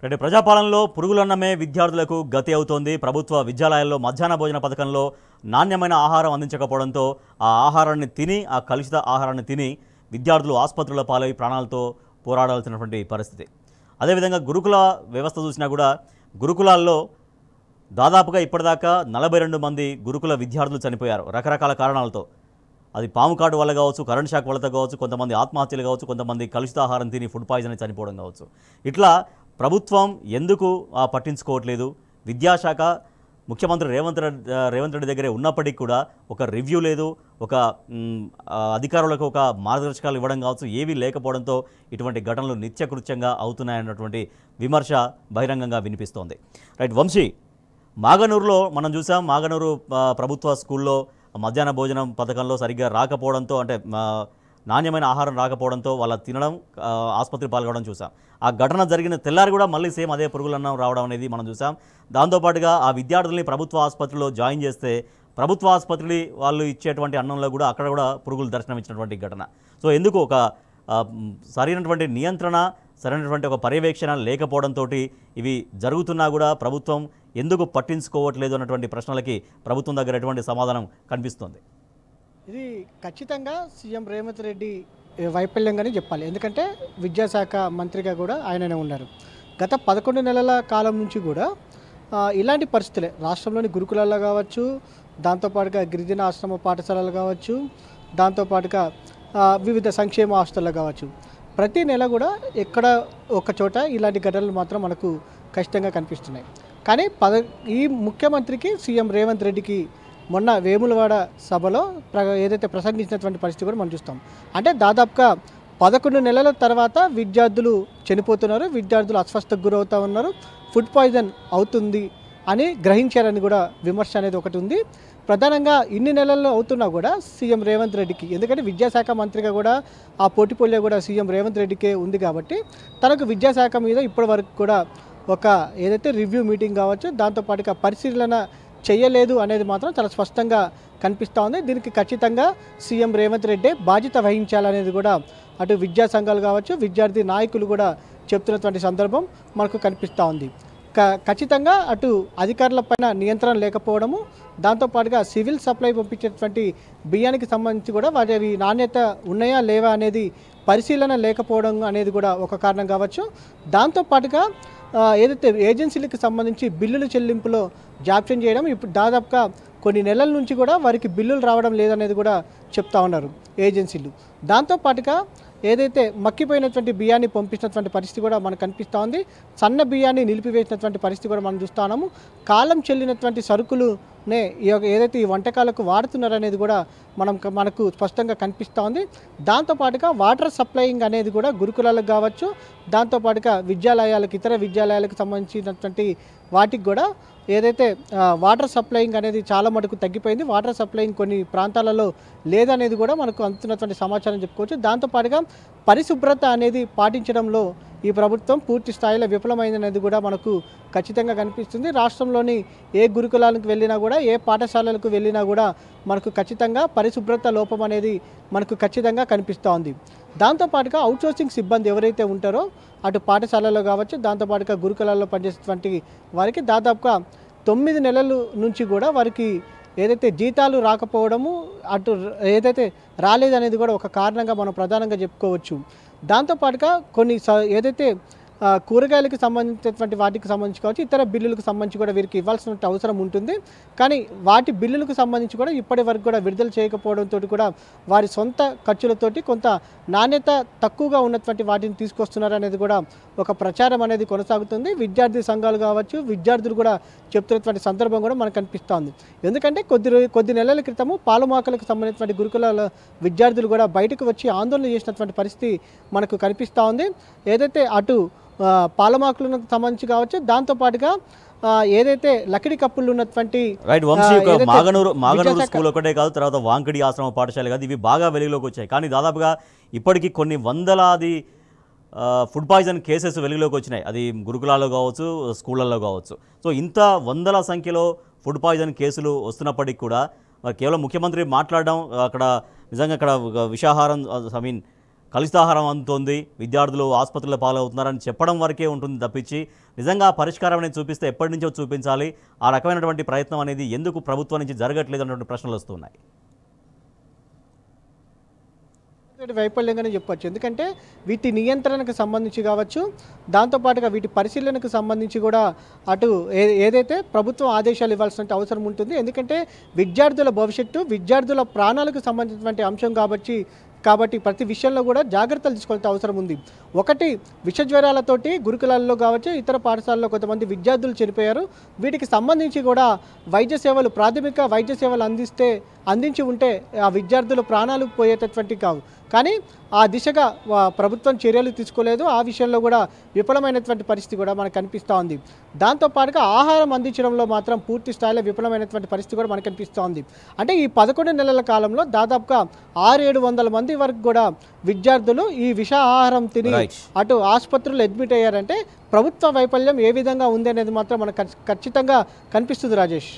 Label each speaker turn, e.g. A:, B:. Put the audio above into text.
A: రెడ్డి ప్రజాపాలనలో పురుగులన్నమే విద్యార్థులకు గతి అవుతోంది. ప్రభుత్వ విద్యాలయాల్లో మధ్యాహ్న భోజన పథకంలో నాణ్యమైన ఆహారం అందించకపోవడంతో ఆ కలుషిత ఆహారాన్ని తిని విద్యార్థులు ఆసుపత్రుల పాలై ప్రాణాలతో పోరాడాల్సినటువంటి పరిస్థితి. అదేవిధంగా గురుకుల వ్యవస్థ చూసినా కూడా గురుకులాల్లో దాదాపుగా ఇప్పటిదాకా 42 మంది గురుకుల విద్యార్థులు చనిపోయారు రకరకాల కారణాలతో. అది పాము కాటు వల్ల కావచ్చు, కరెంట్ షాక్ వల్లతో కావచ్చు, కొంతమంది ఆత్మహత్యలు కావచ్చు, కొంతమంది కలుషిత ఆహారం తిని ఫుడ్ పాయిజన్ చనిపోవడం కావచ్చు. ఇట్లా ప్రభుత్వం ఎందుకు పట్టించుకోవట్లేదు? విద్యాశాఖ ముఖ్యమంత్రి రేవంత్ రెడ్డి దగ్గరే ఉన్నప్పటికీ కూడా ఒక రివ్యూ లేదు, ఒక అధికారులకు ఒక మార్గదర్శకాలు ఇవ్వడం కావచ్చు, ఏవీ లేకపోవడంతో ఇటువంటి ఘటనలు నిత్యకృత్యంగా అవుతున్నాయన్నటువంటి విమర్శ బహిరంగంగా వినిపిస్తోంది. రైట్ వంశీ, మాగనూరులో మనం చూసాం. మాగనూరు ప్రభుత్వ స్కూల్లో మధ్యాహ్న భోజనం పథకంలో సరిగ్గా రాకపోవడంతో, అంటే నాణ్యమైన ఆహారం రాకపోవడంతో వాళ్ళ తినడం, ఆసుపత్రి పాల్గొనడం చూసాం. ఆ ఘటన జరిగిన తెల్లారి కూడా మళ్ళీ సేమ్ అదే పురుగులన్నం రావడం అనేది మనం చూసాం. దాంతోపాటుగా ఆ విద్యార్థుల్ని ప్రభుత్వ ఆసుపత్రిలో జాయిన్ చేస్తే ప్రభుత్వ ఆసుపత్రి వాళ్ళు ఇచ్చేటువంటి అన్నంలో కూడా అక్కడ కూడా పురుగులు దర్శనం ఇచ్చినటువంటి ఘటన. సో ఎందుకు ఒక సరైనటువంటి నియంత్రణ, సరైనటువంటి ఒక పర్యవేక్షణ లేకపోవడంతో ఇవి జరుగుతున్నా కూడా ప్రభుత్వం ఎందుకు పట్టించుకోవట్లేదు అన్నటువంటి ప్రశ్నలకి ప్రభుత్వం దగ్గర ఎటువంటి సమాధానం కనిపిస్తుంది?
B: ఇది ఖచ్చితంగా సీఎం రేవంత్ రెడ్డి వైఫల్యంగానే చెప్పాలి. ఎందుకంటే విద్యాశాఖ మంత్రిగా కూడా ఆయననే ఉన్నారు. గత 11 నెలల కాలం నుంచి కూడా ఇలాంటి పరిస్థితులే రాష్ట్రంలోని గురుకులాల్లో కావచ్చు, దాంతోపాటుగా గిరిజన ఆశ్రమ పాఠశాలలు కావచ్చు, దాంతోపాటుగా వివిధ సంక్షేమ హాస్టల్లో కావచ్చు, ప్రతి నెల కూడా ఎక్కడ ఒక చోట ఇలాంటి ఘటనలు మాత్రం మనకు ఖచ్చితంగా కనిపిస్తున్నాయి. కానీ ఈ ముఖ్యమంత్రికి సీఎం రేవంత్ రెడ్డికి మొన్న వేములవాడ సభలో ఏదైతే ప్రసంగించినటువంటి పరిస్థితి కూడా మనం చూస్తాం. అంటే దాదాపుగా 11 నెలల తర్వాత విద్యార్థులు చనిపోతున్నారు, విద్యార్థులు అస్వస్థకు గురవుతూ ఉన్నారు, ఫుడ్ పాయిజన్ అవుతుంది అని గ్రహించారని కూడా విమర్శ అనేది ఒకటి ఉంది. ప్రధానంగా ఇన్ని నెలల్లో అవుతున్నా కూడా సీఎం రేవంత్ రెడ్డికి, ఎందుకంటే విద్యాశాఖ మంత్రిగా కూడా ఆ పోటీపోలే కూడా సీఎం రేవంత్ రెడ్డికే ఉంది కాబట్టి తనకు విద్యాశాఖ మీద ఇప్పటి వరకు కూడా ఒక ఏదైతే రివ్యూ మీటింగ్ కావచ్చు, దాంతోపాటుగా పరిశీలన చేయలేదు అనేది మాత్రం చాలా స్పష్టంగా కనిపిస్తూ ఉంది. దీనికి ఖచ్చితంగా సీఎం రేవంత్ రెడ్డి బాధ్యత వహించాలనేది కూడా అటు విద్యా సంఘాలు కావచ్చు, విద్యార్థి నాయకులు కూడా చెప్తున్నటువంటి సందర్భం మనకు కనిపిస్తూ ఉంది. ఖచ్చితంగా అటు అధికారులపైన నియంత్రణ లేకపోవడము, దాంతోపాటుగా సివిల్ సప్లై పంపించేటువంటి బియ్యానికి సంబంధించి కూడా వాటి నాణ్యత ఉన్నాయా లేవా అనేది పరిశీలన లేకపోవడం అనేది కూడా ఒక కారణం కావచ్చు. దాంతోపాటుగా ఏదైతే ఏజెన్సీలకు సంబంధించి బిల్లుల చెల్లింపులో జాప్యం చేయడం, ఇప్పుడు దాదాపుగా కొన్ని నెలల నుంచి కూడా వారికి బిల్లులు రావడం లేదనేది కూడా చెప్తా ఉన్నారు ఏజెన్సీలు. దాంతోపాటుగా ఏదైతే మక్కిపోయినటువంటి బియ్యాన్ని పంపించినటువంటి పరిస్థితి కూడా మనకు కనిపిస్తూ ఉంది. సన్న బియ్యాన్ని నిలిపివేసినటువంటి పరిస్థితి కూడా మనం చూస్తూ ఉన్నాము. కాలం చెల్లినటువంటి సరుకులునే ఏదైతే ఈ వంటకాలకు వాడుతున్నారనేది కూడా మనకు స్పష్టంగా కనిపిస్తూ ఉంది. దాంతోపాటుగా వాటర్ సప్లయింగ్ అనేది కూడా గురుకులాలకు కావచ్చు, దాంతోపాటుగా విద్యాలయాలకు, ఇతర విద్యాలయాలకు సంబంధించినటువంటి వాటికి కూడా ఏదైతే వాటర్ సప్లయింగ్ అనేది చాలా మటుకు తగ్గిపోయింది. వాటర్ సప్లయింగ్ కొన్ని ప్రాంతాలలో లేదనేది కూడా మనకు అందుతున్నటువంటి సమాచారం చెప్పుకోవచ్చు. దాంతోపాటుగా పరిశుభ్రత అనేది పాటించడంలో ఈ ప్రభుత్వం పూర్తి స్థాయిలో విఫలమైందనేది కూడా మనకు ఖచ్చితంగా కనిపిస్తుంది. రాష్ట్రంలోని ఏ గురుకులాలకు వెళ్ళినా కూడా, ఏ పాఠశాలలకు వెళ్ళినా కూడా మనకు ఖచ్చితంగా పరిశుభ్రత లోపం అనేది మనకు ఖచ్చితంగా కనిపిస్తూ ఉంది. దాంతోపాటుగా అవుట్సోర్సింగ్ సిబ్బంది ఎవరైతే ఉంటారో అటు పాఠశాలలో కావచ్చు, దాంతోపాటుగా గురుకులాల్లో పనిచేసేటువంటి వారికి దాదాపుగా 9 నెలల నుంచి కూడా వారికి ఏదైతే జీతాలు రాకపోవడము, అటు ఏదైతే రాలేదనేది కూడా ఒక కారణంగా మనం ప్రధానంగా చెప్పుకోవచ్చు. దాంతోపాటుగా కొన్ని ఏదైతే కూరగాయలకు సంబంధించినటువంటి వాటికి సంబంధించి కావచ్చు, ఇతర బిల్లులకు సంబంధించి కూడా వీరికి ఇవ్వాల్సిన అవసరం ఉంటుంది. కానీ వాటి బిల్లులకు సంబంధించి కూడా ఇప్పటి వరకు కూడా విడుదల చేయకపోవడంతో కూడా వారి సొంత ఖర్చులతోటి కొంత నాణ్యత తక్కువగా ఉన్నటువంటి వాటిని తీసుకొస్తున్నారు అనేది కూడా ఒక ప్రచారం అనేది కొనసాగుతుంది. విద్యార్థి సంఘాలు కావచ్చు, విద్యార్థులు కూడా చెప్తున్నటువంటి సందర్భం కూడా మనకు కనిపిస్తోంది. ఎందుకంటే కొద్ది నెలల క్రితము పాలమాకలకు సంబంధించినటువంటి గురుకులాల విద్యార్థులు కూడా బయటకు వచ్చి ఆందోళన చేసినటువంటి పరిస్థితి మనకు కనిపిస్తూ ఉంది. ఏదైతే అటు పాలమాకులకు సంబంధించి కావచ్చు, దాంతోపాటుగా ఏదైతే లకిడి కప్పులు ఉన్నటువంటి
A: రైట్ వంశీ, మాగనూరు స్కూల్ ఒకటే కాదు, తర్వాత వాంకడి ఆశ్రమ పాఠశాల కాదు, ఇవి బాగా వెలుగులోకి వచ్చాయి. కానీ దాదాపుగా ఇప్పటికీ కొన్ని వందలాది ఫుడ్ పాయిజన్ కేసెస్ వెలుగులోకి వచ్చినాయి. అది గురుకులాల్లో కావచ్చు, స్కూళ్ళల్లో కావచ్చు. సో ఇంత వందల సంఖ్యలో ఫుడ్ పాయిజన్ కేసులు వస్తున్నప్పటికీ కూడా కేవలం ముఖ్యమంత్రి మాట్లాడడం, అక్కడ నిజంగా అక్కడ విషాహారం కలుషితాహారం అందుతోంది, విద్యార్థులు ఆసుపత్రుల పాలవుతున్నారని చెప్పడం వరకే ఉంటుంది తప్పించి నిజంగా పరిష్కారం అనేది చూపిస్తే ఎప్పటి నుంచో చూపించాలి. ఆ రకమైనటువంటి ప్రయత్నం అనేది ఎందుకు ప్రభుత్వం నుంచి జరగట్లేదు అన్నటువంటి ప్రశ్నలు వస్తున్నాయి.
B: వైఫల్యంగానే చెప్పొచ్చు. ఎందుకంటే వీటి నియంత్రణకు సంబంధించి కావచ్చు, దాంతోపాటుగా వీటి పరిశీలనకు సంబంధించి కూడా అటు ఏదైతే ప్రభుత్వం ఆదేశాలు ఇవ్వాల్సిన అవసరం ఉంటుంది. ఎందుకంటే విద్యార్థుల భవిష్యత్తు, విద్యార్థుల ప్రాణాలకు సంబంధించినటువంటి అంశం కాబట్టి ప్రతి విషయంలో కూడా జాగ్రత్తలు తీసుకోవాల్సిన అవసరం ఉంది. ఒకటి, విష జ్వరాలతోటి గురుకులాల్లో కావచ్చు, ఇతర పాఠశాలలో కొంతమంది విద్యార్థులు చనిపోయారు. వీటికి సంబంధించి కూడా వైద్య సేవలు, ప్రాథమిక వైద్య సేవలు అందించి ఉంటే ఆ విద్యార్థుల ప్రాణాలు పోయేటటువంటి కావు. కానీ ఆ దిశగా ప్రభుత్వం చర్యలు తీసుకోలేదు. ఆ విషయంలో కూడా విఫలమైనటువంటి పరిస్థితి కూడా మనకు కనిపిస్తూ ఉంది. దాంతోపాటుగా ఆహారం అందించడంలో మాత్రం పూర్తి స్థాయిలో విఫలమైనటువంటి పరిస్థితి కూడా మనకు కనిపిస్తూ ఉంది. అంటే ఈ 11 నెలల కాలంలో దాదాపుగా 600-700 మంది వరకు కూడా విద్యార్థులు ఈ విష ఆహారం తిని అటు ఆసుపత్రులు అడ్మిట్ అయ్యారంటే ప్రభుత్వ వైఫల్యం ఏ విధంగా ఉంది అనేది మాత్రం మనకు ఖచ్చితంగా కనిపిస్తుంది రాజేష్.